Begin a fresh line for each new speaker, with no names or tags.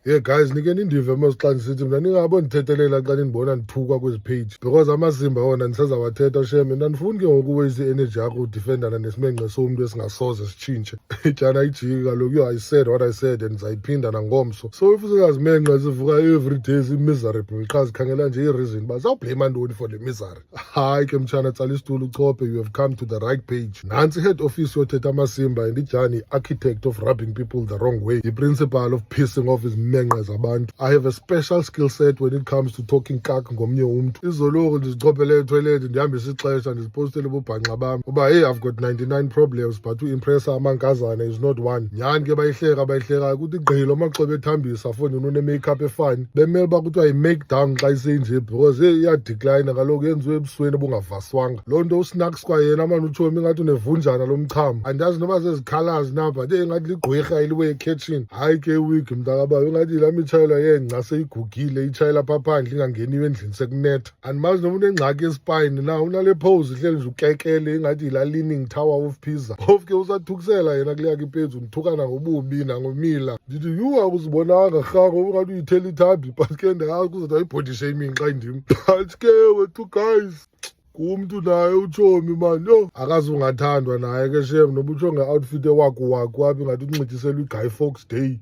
Yeah guys, nikeni indiva masixa ndisithi mina ningabo ndithethelela xa nindibona ndithukwa kwezi page because amasimba wona ndisazawathetha shem, and andifuni ke ngoku uweyise i-energy yakho udifendana nesimenxe somntu esingasoze sitshintshe. Jana ayijiki kaloku, I said what I said and ndizayiphinda nangomso. So if usikazimenxe zivuka every day zi-miserable qha zikhangela nje i-reason uba zawublame ntoni for le misery. Hayi ke mtshana, tsala isitulo uchophe, you have come to the right page. Nantsi head office yothetha amasimba and ijani architect of rubbing people the wrong way, the principal of pissing off his menqa zabantu. I have a special skill set when it comes to talking kak ngomnye umntu. Izoloku ndizichopele etoilet ndihambisa ixesha ndizipostele ububhanxa bam uba hey, I've got 99 problems but uimpressa amankazana is not one. Nyhani ke bayihleka ukuthi igqilo maxobe ethambisa fondini une-makeup efani bemele uba kuthiwa yi-make down xa isenje because iyadecline kaloku yenziwe ebusweni obungavaswanga. Loo nto usnacks kwayena mani utshomi ingathi unevunjana lomchamo. Andazi noba zezikhalazi napa nje ingathi ligqwirha iliwe ekhetshini. Hayi ke wig mntakabayo ingathi laa mitshayelwa yengca seyigugile itshayela phaa phandle ingangeniyo endlini sekunetha. Andimazi noma unengxaki espine na unale pose ihleli nje ukekele ingathi yilaa leaning tower of Pisa. Phofu ke usathukisela yena kuleyakho ipezi undithukana ngobubi nangomila. Ndithi yhu akuzibonanga rhako ungathi uyithelithabi but ke ndingazi kuzothiwa yi-body shaming xa indim. But ke wethu guys, kumntu naye utshomi mani, yho akazi ungathandwa naye ke shem, noba utsho nge-outfit ewakuwaku apha ingathi ukunxityisela i-Guy Fawkes Day.